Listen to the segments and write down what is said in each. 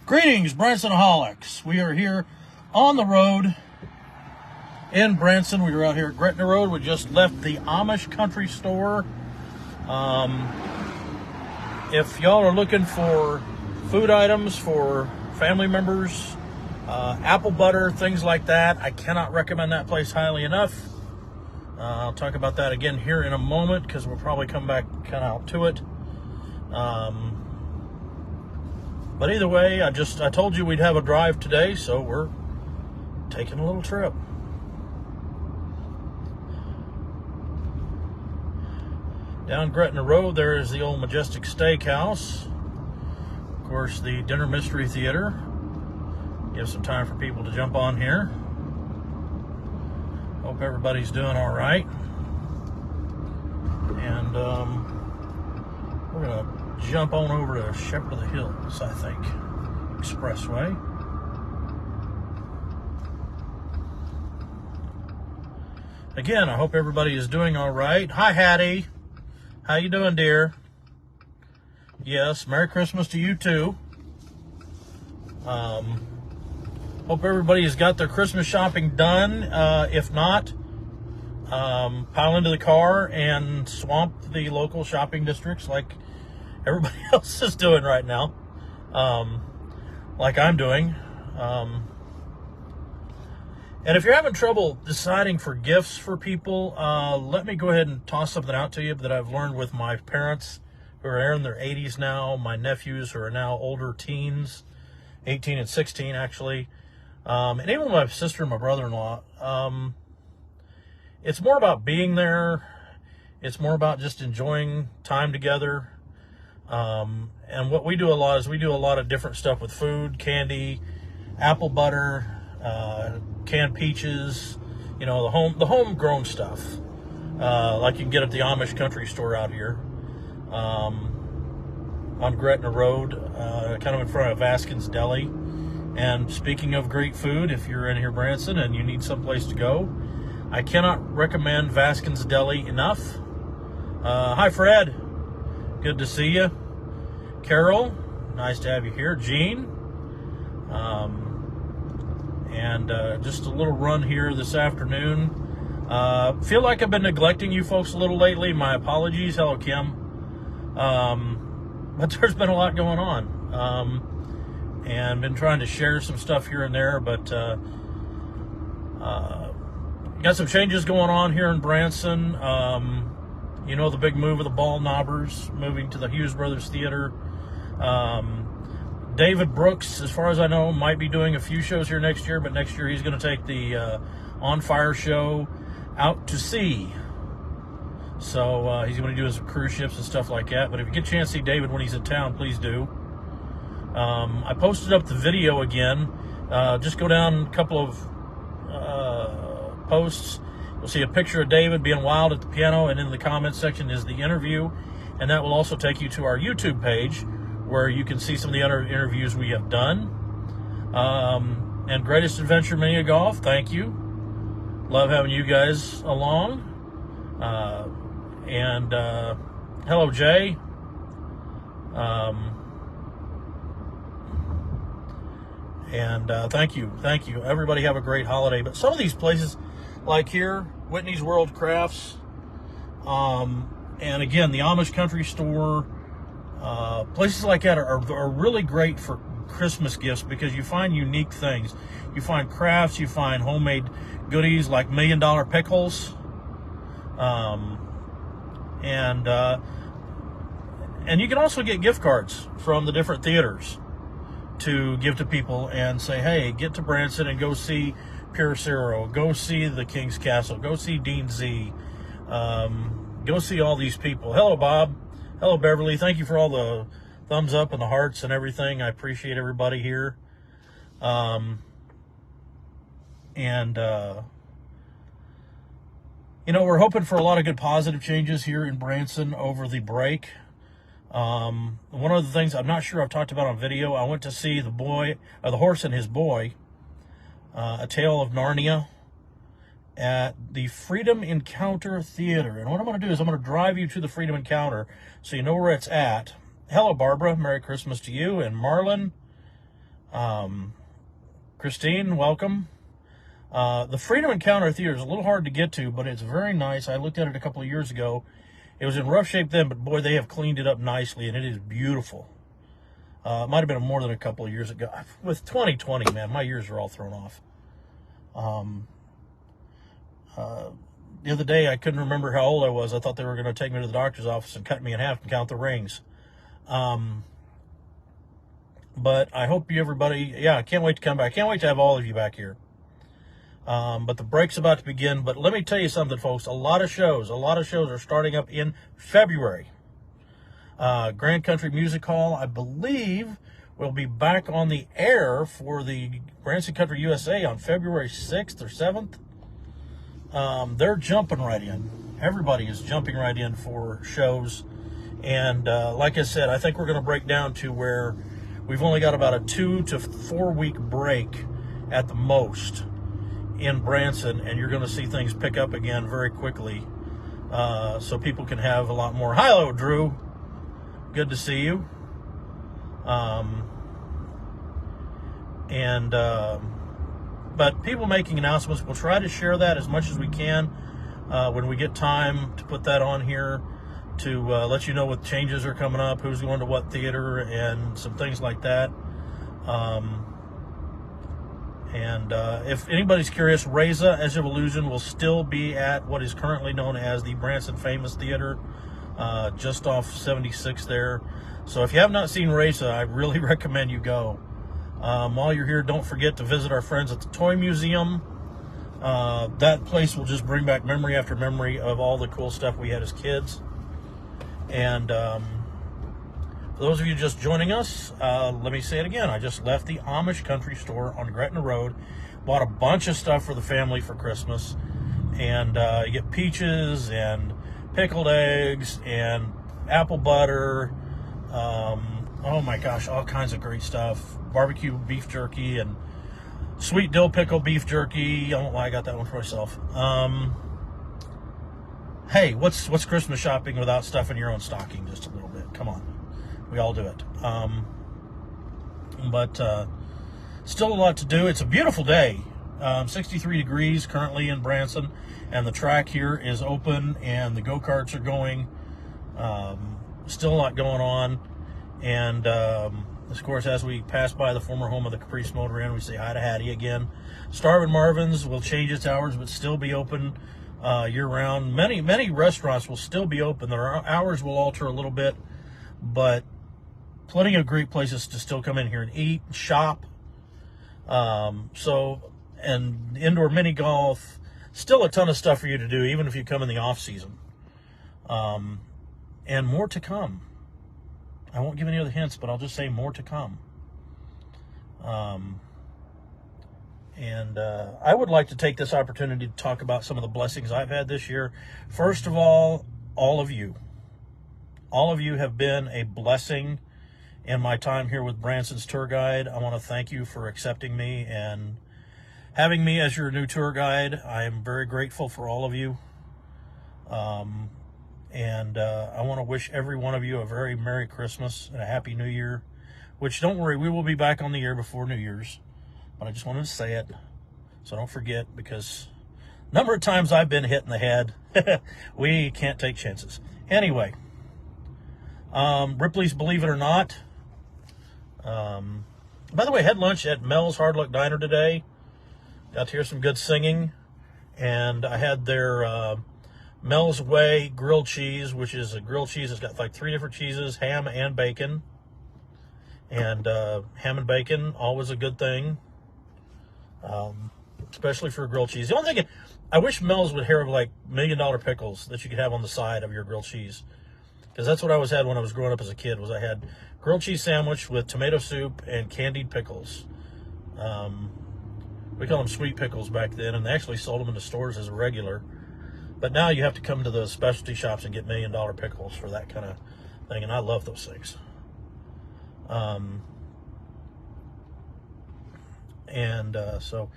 Greetings, Bransonaholics. We are here on the road in Branson. We were out here at Gretna Road. We just left the Amish country store. If y'all are looking for food items for family members, apple butter, things like that, I cannot recommend that place highly enough. I'll talk about that again here in a moment because we'll probably come back kind of to it. But either way, I told you we'd have a drive today, so we're taking a little trip. Down Gretna Road, there is the old Majestic Steakhouse. Of course, the Dinner Mystery Theater. Give some time for people to jump on here. Hope everybody's doing all right. And we're going to jump on over to Shepherd of the Hills, I think. Expressway. Again, I hope everybody is doing all right. Hi, Hattie. How you doing, dear? Yes, Merry Christmas to you, too. Hope everybody has got their Christmas shopping done. If not, pile into the car and swamp the local shopping districts like everybody else is doing right now, like I'm doing. And if you're having trouble deciding for gifts for people, let me go ahead and toss something out to you that I've learned with my parents who are in their 80s now, my nephews who are now older teens, 18 and 16 actually, and even my sister and my brother-in-law. It's more about being there. It's more about just enjoying time together. And what we do a lot is we do a lot of different stuff with food, candy, apple butter, canned peaches, you know, the homegrown stuff, like you can get at the Amish country store out here, on Gretna Road, kind of in front of Vaskin's Deli. And speaking of great food, if you're in here, Branson, and you need someplace to go, I cannot recommend Vaskin's Deli enough. Hi, Fred. Good to see you. Carol, nice to have you here. Jean, and just a little run here this afternoon. Feel like I've been neglecting you folks a little lately. My apologies. Hello, Kim. But there's been a lot going on, and been trying to share some stuff here and there, but got some changes going on here in Branson. You know, the big move of the Ball Knobbers moving to the Hughes Brothers Theater. David Brooks, as far as I know, might be doing a few shows here next year, but next year he's going to take the On Fire show out to sea. So he's going to do some cruise ships and stuff like that. But if you get a chance to see David when he's in town, please do. I posted up the video again. Just go down a couple of posts. You'll see a picture of David being wild at the piano, and in the comments section is the interview. And that will also take you to our YouTube page, where you can see some of the other interviews we have done. And Greatest Adventure Mania Golf, thank you. Love having you guys along. And hello, Jay. Thank you. Everybody have a great holiday. But some of these places, like here, Whitney's World Crafts, and again, the Amish Country Store, places like that are really great for Christmas gifts because you find unique things. You find crafts, you find homemade goodies like $1 Million pickles, and you can also get gift cards from the different theaters to give to people and say, hey, get to Branson and go see Pure Zero, go see the King's Castle, go see Dean Z, go see all these people. Hello, Bob. Hello, Beverly. Thank you for all the thumbs up and the hearts and everything. I appreciate everybody here. You know, we're hoping for a lot of good positive changes here in Branson over the break. One of the things I'm not sure I've talked about on video, I went to see the Horse and His Boy, A Tale of Narnia, at the Freedom Encounter Theater. And what I'm going to do is I'm going to drive you to the Freedom Encounter so you know where it's at. Hello, Barbara. Merry Christmas to you. And Marlon, Christine, welcome. The Freedom Encounter Theater is a little hard to get to, but it's very nice. I looked at it a couple of years ago. It was in rough shape then, but boy, they have cleaned it up nicely, and it is beautiful. It might have been more than a couple of years ago. With 2020, man, my years are all thrown off. The other day, I couldn't remember how old I was. I thought they were going to take me to the doctor's office and cut me in half and count the rings. But I hope everybody, I can't wait to come back. I can't wait to have all of you back here. But the break's about to begin. But let me tell you something, folks. A lot of shows are starting up in February. Grand Country Music Hall, I believe, will be back on the air for the Branson Country USA on February 6th or 7th. They're jumping right in. Everybody is jumping right in for shows. And like I said, I think we're going to break down to where we've only got about a 2 to 4 week break at the most in Branson, and you're going to see things pick up again very quickly, so people can have a lot more. Hello, Drew. Good to see you. But people making announcements, we'll try to share that as much as we can when we get time to put that on here to let you know what changes are coming up, who's going to what theater, and some things like that. If anybody's curious, Reza, Edge of Illusion, will still be at what is currently known as the Branson Famous Theater, just off 76 there. So if you have not seen Reza, I really recommend you go. While you're here, don't forget to visit our friends at the Toy Museum. That place will just bring back memory after memory of all the cool stuff we had as kids. And for those of you just joining us, let me say it again. I just left the Amish Country Store on Gretna Road. Bought a bunch of stuff for the family for Christmas. And you get peaches and pickled eggs and apple butter. Oh my gosh, all kinds of great stuff. Barbecue beef jerky and sweet dill pickle beef jerky. I don't know why I got that one for myself. Hey, what's Christmas shopping without stuffing your own stocking just a little bit? Come on. We all do it. But still a lot to do. It's a beautiful day. 63 degrees currently in Branson, and the track here is open, and the go-karts are going. Still a lot going on. And, of course, as we pass by the former home of the Caprice Motor Inn, we say hi to Hattie again. Starvin' Marvin's will change its hours, but still be open year-round. Many restaurants will still be open. Their hours will alter a little bit, but plenty of great places to still come in here and eat, shop. And indoor mini golf, still a ton of stuff for you to do, even if you come in the off-season. And more to come. I won't give any other hints, but I'll just say more to come. I would like to take this opportunity to talk about some of the blessings I've had this year. First of all of you. All of you have been a blessing in my time here with Branson's tour guide. I want to thank you for accepting me and having me as your new tour guide. I am very grateful for all of you. I want to wish every one of you a very Merry Christmas and a Happy New Year, which, don't worry, we will be back on the air before New Year's. But I just wanted to say it, so don't forget, because a number of times I've been hit in the head. We can't take chances. Anyway, Ripley's Believe It or Not. By the way, I had lunch at Mel's Hard Luck Diner today. Got to hear some good singing. And I had their Mel's Way grilled cheese, which is a grilled cheese. It's got like 3 different cheeses, ham and bacon. And ham and bacon, always a good thing. Especially for grilled cheese. The only thing, I wish Mel's would have like $1 million pickles that you could have on the side of your grilled cheese. Because that's what I always had when I was growing up as a kid, was I had grilled cheese sandwich with tomato soup and candied pickles. We call them sweet pickles back then, and they actually sold them in the stores as a regular. But now you have to come to the specialty shops and get $1 million pickles for that kind of thing, and I love those things. So,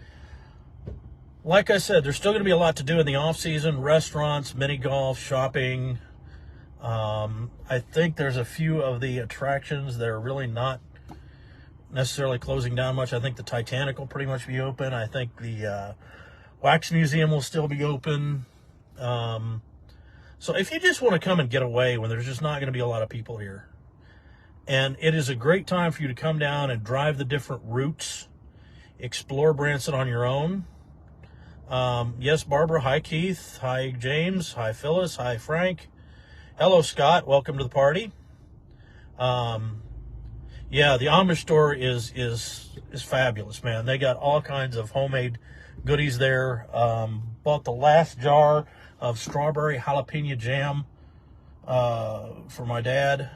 like I said, there's still going to be a lot to do in the off-season. Restaurants, mini golf, shopping. I think there's a few of the attractions that are really not necessarily closing down much. I think the Titanic will pretty much be open. I think the Wax Museum will still be open. So if you just want to come and get away when there's just not going to be a lot of people here, and it is a great time for you to come down and drive the different routes, explore Branson on your own. Yes, Barbara. Hi, Keith. Hi, James. Hi, Phyllis. Hi, Frank. Hello, Scott. Welcome to the party. Yeah, the Amish store is fabulous, man. They got all kinds of homemade goodies there. Bought the last jar of strawberry jalapeno jam for my dad.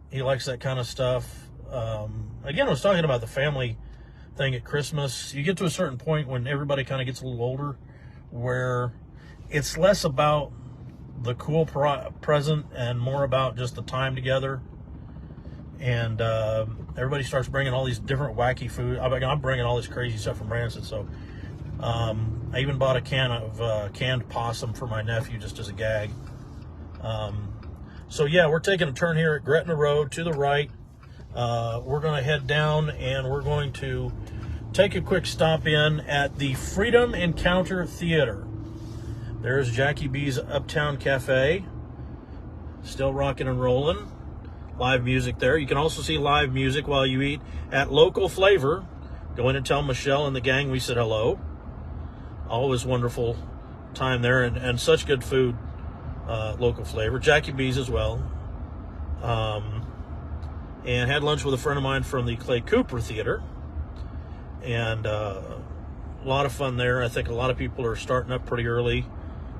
He likes that kind of stuff. Again, I was talking about the family thing at Christmas. You get to a certain point when everybody kind of gets a little older where it's less about the cool present and more about just the time together. And everybody starts bringing all these different wacky food. I'm bringing all this crazy stuff from Branson. So I even bought a can of canned possum for my nephew just as a gag. So yeah, we're taking a turn here at Gretna Road to the right. We're going to head down and we're going to take a quick stop in at the Freedom Encounter Theater. There's Jackie B's Uptown Cafe. Still rocking and rolling. Live music there. You can also see live music while you eat at Local Flavor. Go in and tell Michelle and the gang we said hello. Always wonderful time there and such good food. Local Flavor. Jackie B's as well. And had lunch with a friend of mine from the Clay Cooper Theater. And a lot of fun there. I think a lot of people are starting up pretty early.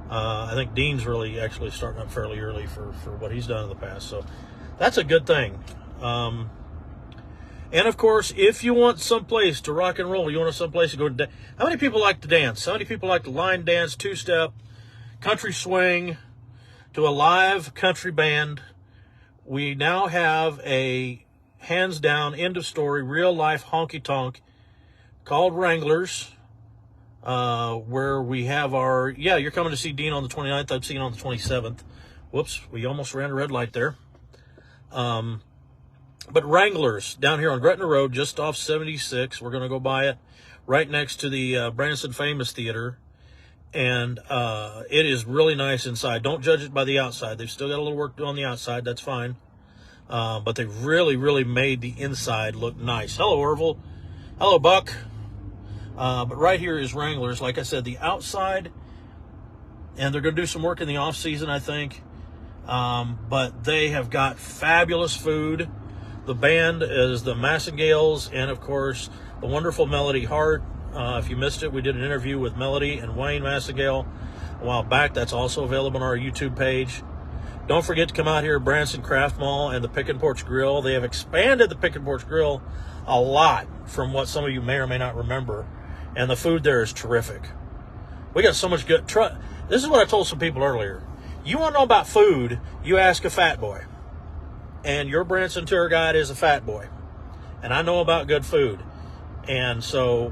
I think Dean's really actually starting up fairly early for what he's done in the past. So that's a good thing. And of course, if you want someplace to rock and roll, you want someplace to go to how many people like to dance? How many people like to line dance, two-step, country swing, to a live country band? We now have a hands down, end of story, real life honky tonk called Wranglers, where we have our, yeah, you're coming to see Dean on the 29th. I'm seeing on the 27th. Whoops, we almost ran a red light there. But Wranglers down here on Gretna Road, just off 76. We're going to go by it right next to the Branson Famous Theater. And it is really nice inside. Don't judge it by the outside. They've still got a little work to do on the outside. That's fine. But they've really, really made the inside look nice. Hello, Orville. Hello, Buck. But right here is Wranglers. Like I said, the outside, and they're going to do some work in the off season, I think. But they have got fabulous food. The band is the Massengales, and of course, the wonderful Melody Hart. If you missed it, we did an interview with Melody and Wayne Massengale a while back. That's also available on our YouTube page. Don't forget to come out here at Branson Craft Mall and the Pick and Porch Grill. They have expanded the Pick and Porch Grill a lot from what some of you may or may not remember. And the food there is terrific. We got so much good... This is what I told some people earlier. You want to know about food, you ask a fat boy. And your Branson tour guide is a fat boy. And I know about good food. And so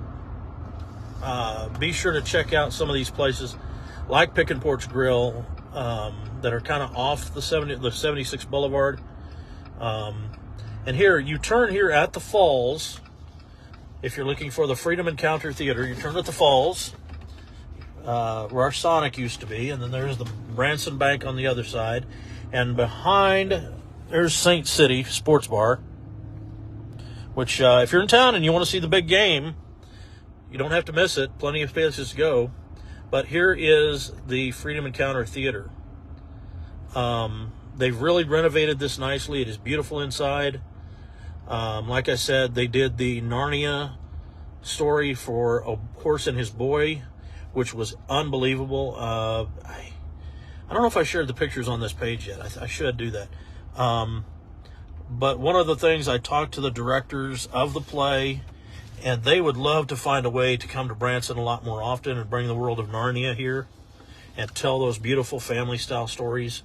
be sure to check out some of these places like Pick and Porch Grill that are kind of off the 76 Boulevard. And here, you turn here at the Falls. If you're looking for the Freedom Encounter Theater, you turn at the Falls, where our Sonic used to be, and then there's the Branson Bank on the other side. And behind, there's Saint City Sports Bar, which if you're in town and you want to see the big game, you don't have to miss it. Plenty of places to go. But here is the Freedom Encounter Theater. They've really renovated this nicely. It is beautiful inside. Like I said, they did the Narnia story for A Horse and His Boy, which was unbelievable. I don't know if I shared the pictures on this page yet. I should do that. But one of the things, I talked to the directors of the play, and they would love to find a way to come to Branson a lot more often and bring the world of Narnia here and tell those beautiful family-style stories.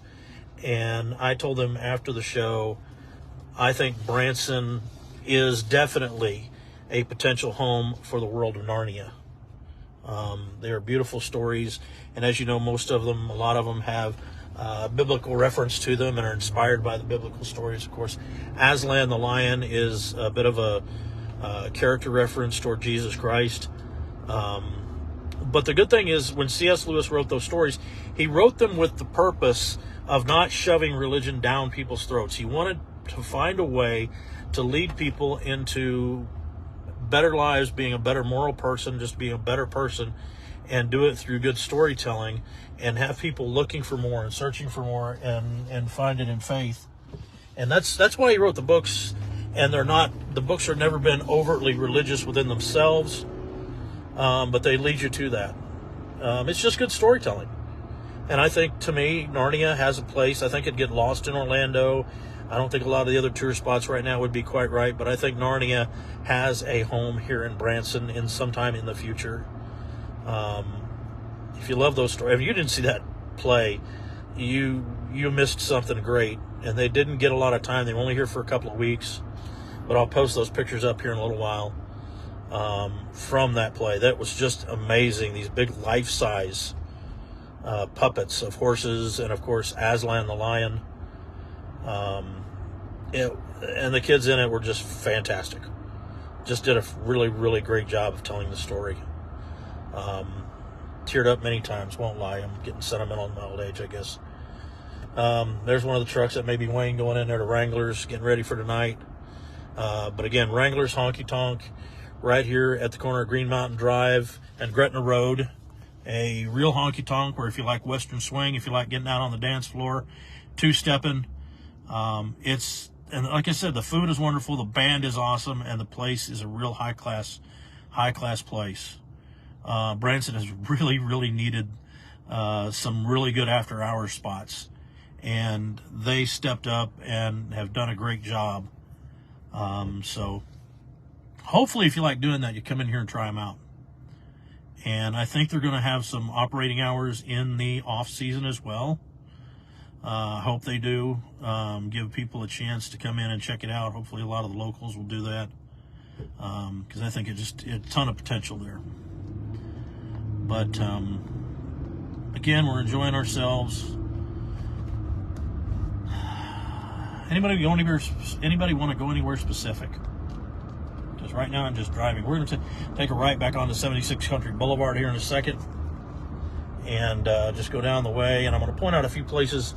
And I told them after the show, I think Branson is definitely a potential home for the world of Narnia. They are beautiful stories, and as you know, most of them, a lot of them have biblical reference to them and are inspired by the biblical stories. Of course, Aslan the lion is a bit of a character reference toward Jesus Christ. But the good thing is, when C.S. Lewis wrote those stories, he wrote them with the purpose of not shoving religion down people's throats. He wanted to find a way to lead people into better lives, being a better moral person, just being a better person, and do it through good storytelling, and have people looking for more and searching for more and find it in faith. And that's why he wrote the books. And the books have never been overtly religious within themselves, but they lead you to that. It's just good storytelling. And I think, to me, Narnia has a place. I think it'd get lost in Orlando. I don't think a lot of the other tourist spots right now would be quite right, but I think Narnia has a home here in Branson in sometime in the future. If you love those stories, if you didn't see that play, you missed something great. And they didn't get a lot of time. They were only here for a couple of weeks. But I'll post those pictures up here in a little while from that play. That was just amazing. These big life-size puppets of horses, and of course Aslan the lion. And the kids in it were just fantastic. Just did a really, really great job of telling the story. Teared up many times, won't lie. I'm getting sentimental in my old age, I guess. There's one of the trucks that may be Wayne going in there to Wranglers, getting ready for tonight. But again, Wranglers Honky Tonk, right here at the corner of Green Mountain Drive and Gretna Road. A real honky tonk where, if you like Western swing, if you like getting out on the dance floor, two-stepping, and like I said, the food is wonderful, the band is awesome, and the place is a real high-class place. Branson has really, really needed some really good after-hours spots, and they stepped up and have done a great job. So hopefully, if you like doing that, you come in here and try them out. And I think they're going to have some operating hours in the off season as well. I hope they do. Give people a chance to come in and check it out. Hopefully a lot of the locals will do that. Because I think it's a ton of potential there. But again, we're enjoying ourselves. Anybody want to go anywhere specific? Because right now I'm just driving. We're going to take a right back onto 76 Country Boulevard here in a second, and just go down the way. And I'm going to point out a few places,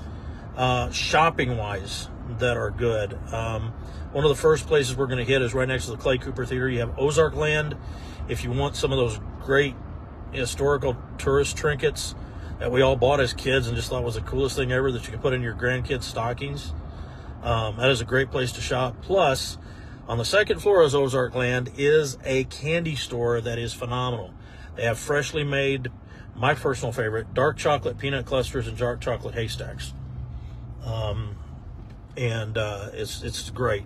shopping-wise, that are good. One of the first places we're going to hit is right next to the Clay Cooper Theater. You have Ozark Land. If you want some of those great historical tourist trinkets that we all bought as kids and just thought was the coolest thing ever that you could put in your grandkids' stockings, that is a great place to shop. Plus, on the second floor of Ozark Land is a candy store that is phenomenal. They have freshly made, my personal favorite, dark chocolate peanut clusters and dark chocolate haystacks. It's great.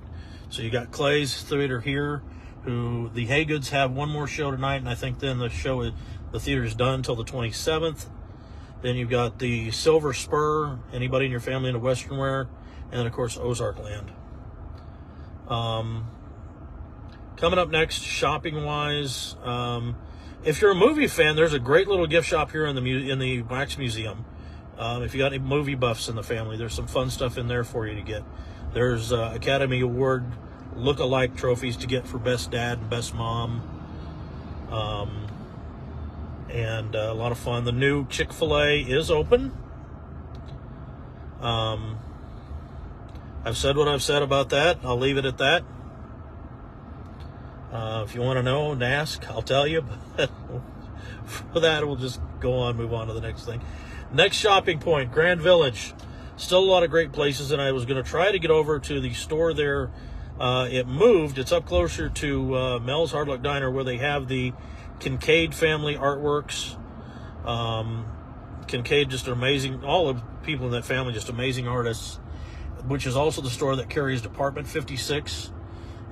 So you got Clay's Theater here, who the Haygoods have one more show tonight, and I think then the theater is done until the 27th. Then you've got the Silver Spur, anybody in your family into Western wear, and then of course Ozark Land. Coming up next, shopping-wise, if you're a movie fan, there's a great little gift shop here in the Wax Museum. If you got any movie buffs in the family, there's some fun stuff in there for you to get. There's Academy Award look-alike trophies to get for Best Dad and Best Mom. And a lot of fun. The new Chick-fil-A is open. I've said what I've said about that. I'll leave it at that. If you want to know and ask, I'll tell you. But for that, we'll just move on to the next thing. Next shopping point, Grand Village. Still a lot of great places, and I was going to try to get over to the store there. It moved. It's up closer to Mel's Hard Luck Diner, where they have the Kincaid family artworks. Kincaid, just amazing. All the people in that family, just amazing artists. Which is also the store that carries Department 56.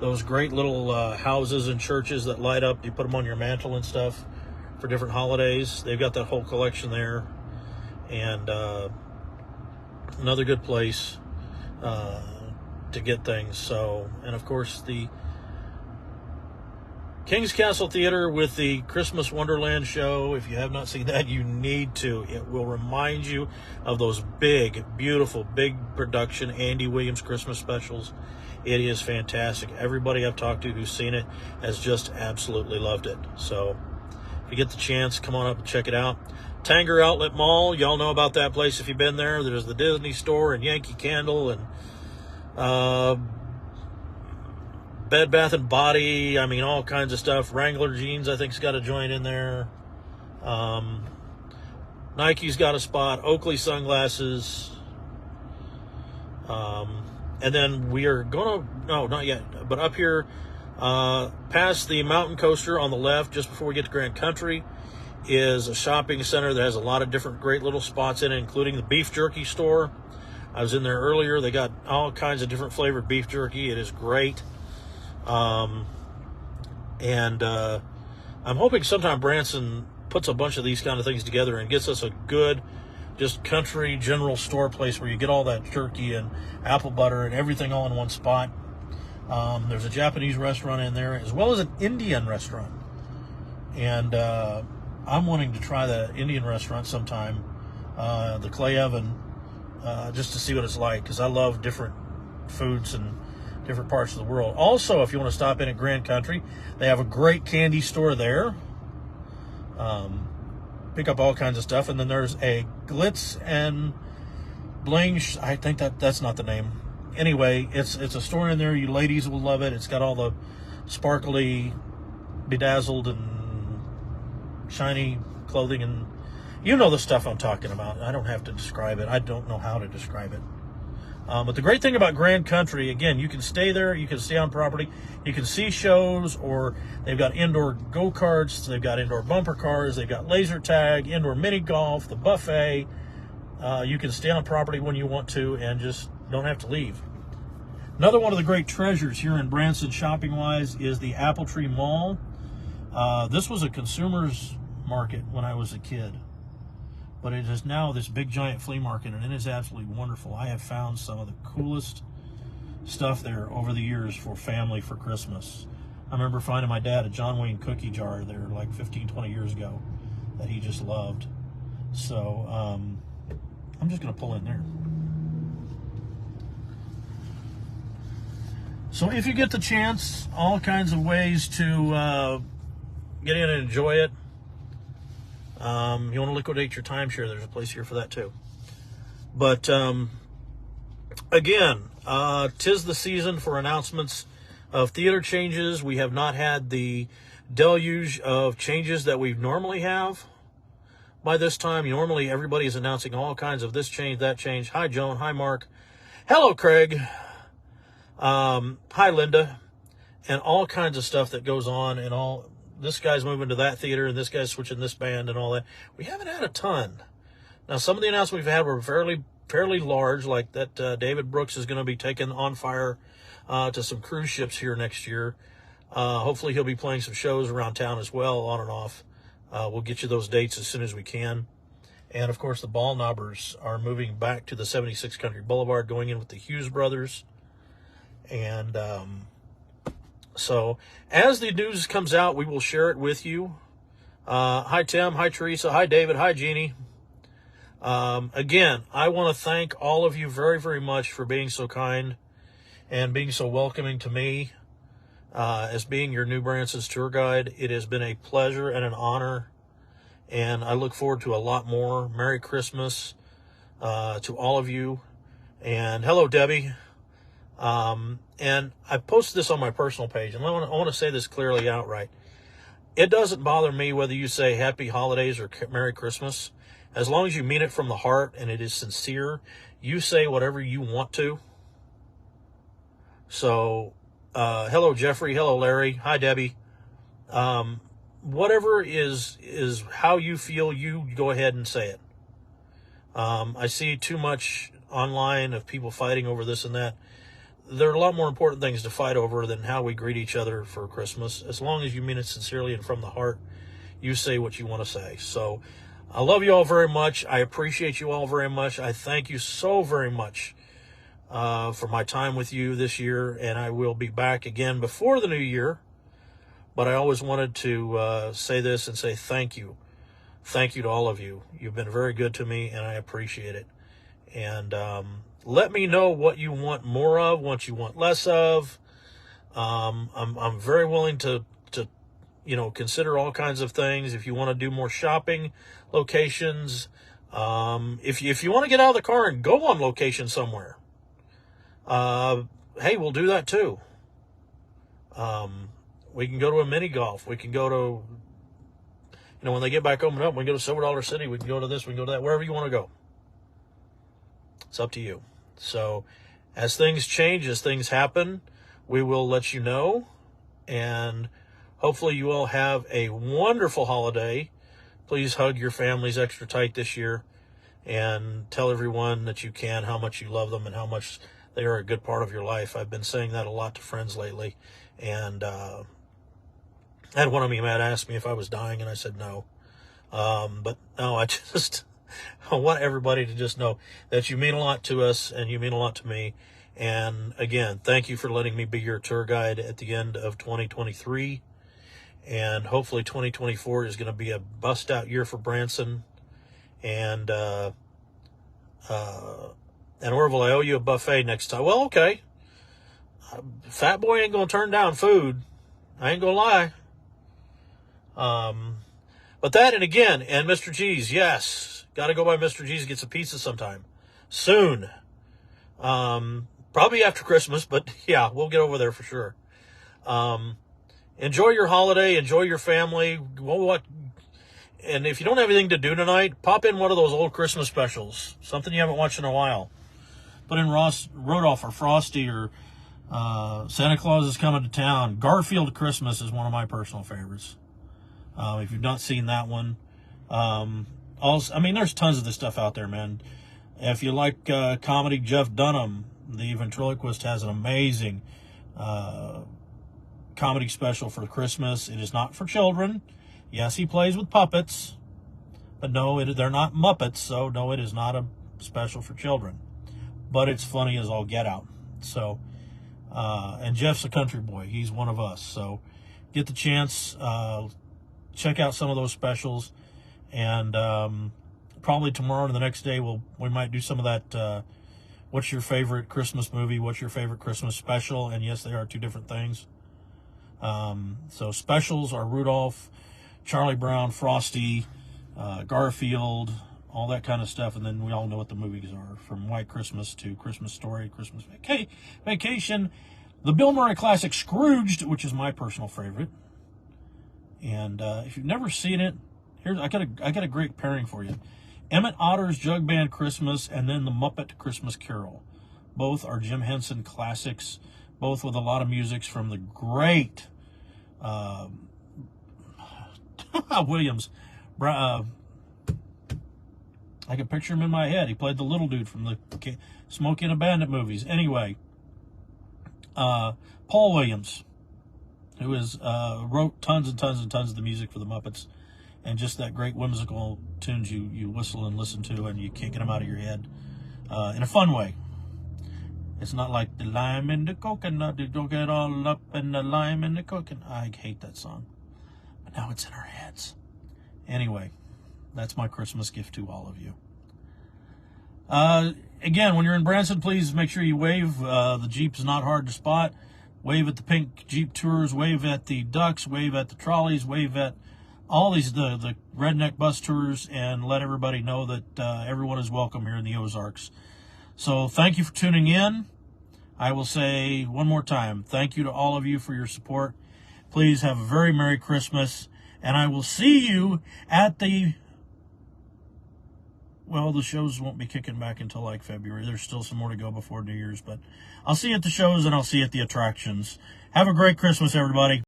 Those great little houses and churches that light up. You put them on your mantle and stuff for different holidays. They've got that whole collection there. And another good place to get things. So, and of course, the King's Castle Theater with the Christmas Wonderland show. If you have not seen that, you need to. It will remind you of those big, beautiful, big production Andy Williams Christmas specials. It is fantastic. Everybody I've talked to who's seen it has just absolutely loved it. So if you get the chance, come on up and check it out. Tanger Outlet Mall, y'all know about that place if you've been there. There's the Disney store and Yankee Candle and Bed Bath and Body. I mean, all kinds of stuff. Wrangler Jeans, I think, has got a joint in there. Nike's got a spot. Oakley Sunglasses. And then we are going to, no, not yet, but up here, past the Mountain Coaster on the left, just before we get to Grand Country, is a shopping center that has a lot of different great little spots in it, including the beef jerky store. I was in there earlier. They got all kinds of different flavored beef jerky. It is great. I'm hoping sometime Branson puts a bunch of these kind of things together and gets us a good, just country general store place where you get all that turkey and apple butter and everything all in one spot. There's a Japanese restaurant in there as well as an Indian restaurant. And I'm wanting to try the Indian restaurant sometime, the clay oven, just to see what it's like, because I love different foods and different parts of the world. Also, if you want to stop in at Grand Country, they have a great candy store there. Pick up all kinds of stuff. And then there's a Glitz and Bling. I think that's not the name. Anyway, it's a store in there. You ladies will love it. It's got all the sparkly, bedazzled, and shiny clothing. And you know the stuff I'm talking about. I don't have to describe it. I don't know how to describe it. But the great thing about Grand Country, again, you can stay there, you can stay on property, you can see shows, or they've got indoor go-karts, they've got indoor bumper cars, they've got laser tag, indoor mini golf, the buffet. You can stay on property when you want to and just don't have to leave. Another one of the great treasures here in Branson shopping-wise is the Apple Tree Mall. This was a consumer's market when I was a kid, but it is now this big giant flea market, and it is absolutely wonderful. I have found some of the coolest stuff there over the years for family for Christmas. I remember finding my dad a John Wayne cookie jar there like 15, 20 years ago that he just loved. So I'm just going to pull in there. So if you get the chance, all kinds of ways to get in and enjoy it. You want to liquidate your timeshare, there's a place here for that too. But again, 'tis the season for announcements of theater changes. We have not had the deluge of changes that we normally have by this time. Normally everybody is announcing all kinds of this change, that change. Hi Joan, hi Mark, hello Craig, hi Linda, and all kinds of stuff that goes on, and all this guy's moving to that theater and this guy's switching this band and all that. We haven't had a ton. Now, some of the announcements we've had were fairly large, like that David Brooks is going to be taken on fire to some cruise ships here next year. Hopefully he'll be playing some shows around town as well, on and off. We'll get you those dates as soon as we can. And, of course, the Ball Knobbers are moving back to the 76 Country Boulevard, going in with the Hughes brothers. And so as the news comes out, we will share it with you. Hi, Tim. Hi, Teresa. Hi, David. Hi, Jeannie. Again, I want to thank all of you very, very much for being so kind and being so welcoming to me as being your New Branson's tour guide. It has been a pleasure and an honor, and I look forward to a lot more. Merry Christmas to all of you. And hello, Debbie. And I posted this on my personal page, and I want to say this clearly outright. It doesn't bother me whether you say Happy Holidays or Merry Christmas. As long as you mean it from the heart and it is sincere, you say whatever you want to. So, hello, Jeffrey. Hello, Larry. Hi, Debbie. Whatever is how you feel, you go ahead and say it. I see too much online of people fighting over this and that. There are a lot more important things to fight over than how we greet each other for Christmas. As long as you mean it sincerely and from the heart, you say what you want to say. So I love you all very much. I appreciate you all very much. I thank you so very much for my time with you this year. And I will be back again before the new year but I always wanted to say this and say thank you. Thank you to all of you. You've been very good to me, and I appreciate it. And let me know what you want more of, what you want less of. I'm very willing to consider all kinds of things. If you want to do more shopping locations, if you want to get out of the car and go on location somewhere, hey, we'll do that too. We can go to a mini golf. We can go to, when they get back open up, we can go to Silver Dollar City. We can go to this, we can go to that, wherever you want to go. It's up to you. So as things change, as things happen, we will let you know. And hopefully you all have a wonderful holiday. Please hug your families extra tight this year and tell everyone that you can how much you love them and how much they are a good part of your life. I've been saying that a lot to friends lately. And I had one of them ask me if I was dying, and I said no. But no, I want everybody to just know that you mean a lot to us and you mean a lot to me. And again, thank you for letting me be your tour guide at the end of 2023. And hopefully 2024 is going to be a bust-out year for Branson. And Orville, I owe you a buffet next time. Well, okay. Fat boy ain't going to turn down food. I ain't going to lie. But that, and again, and Mr. G's, yes. Got to go by Mr. G's and get some pizza sometime. Soon. Probably after Christmas, but yeah, we'll get over there for sure. Enjoy your holiday. Enjoy your family. And if you don't have anything to do tonight, pop in one of those old Christmas specials. Something you haven't watched in a while. Put in Rudolph or Frosty or Santa Claus is Coming to Town. Garfield Christmas is one of my personal favorites. If you've not seen that one. There's tons of this stuff out there, man. If you like comedy, Jeff Dunham, the ventriloquist, has an amazing comedy special for Christmas. It is not for children. Yes, he plays with puppets, but no, they're not Muppets, so no, it is not a special for children. But it's funny as all get out. So, and Jeff's a country boy. He's one of us. So, get the chance. Check out some of those specials, and probably tomorrow or the next day we might do some of that. What's your favorite Christmas movie? What's your favorite Christmas special? And yes, they are two different things. So specials are Rudolph, Charlie Brown, Frosty, Garfield, all that kind of stuff. And then we all know what the movies are, from White Christmas to Christmas Story, Christmas Vacation, the Bill Murray classic Scrooged, which is my personal favorite. And if you've never seen it, I got a great pairing for you. Emmett Otter's Jug Band Christmas, and then the Muppet Christmas Carol. Both are Jim Henson classics, both with a lot of musics from the great Williams. I can picture him in my head. He played the little dude from the Smokey and the Bandit movies. Anyway, Paul Williams, who wrote tons and tons and tons of the music for the Muppets, and just that great whimsical tunes you whistle and listen to, and you can't get them out of your head in a fun way. It's not like the lime in the coconut, you don't get all up in the lime in the coconut. I hate that song, but now it's in our heads. Anyway, that's my Christmas gift to all of you. Again, when you're in Branson, please make sure you wave. The Jeep is not hard to spot. Wave at the Pink Jeep Tours, wave at the Ducks, wave at the Trolleys, wave at all these, the Redneck Bus Tours, and let everybody know that everyone is welcome here in the Ozarks. So thank you for tuning in. I will say one more time, thank you to all of you for your support. Please have a very Merry Christmas, and I will see you at the shows won't be kicking back until like February. There's still some more to go before New Year's, but I'll see you at the shows and I'll see you at the attractions. Have a great Christmas, everybody.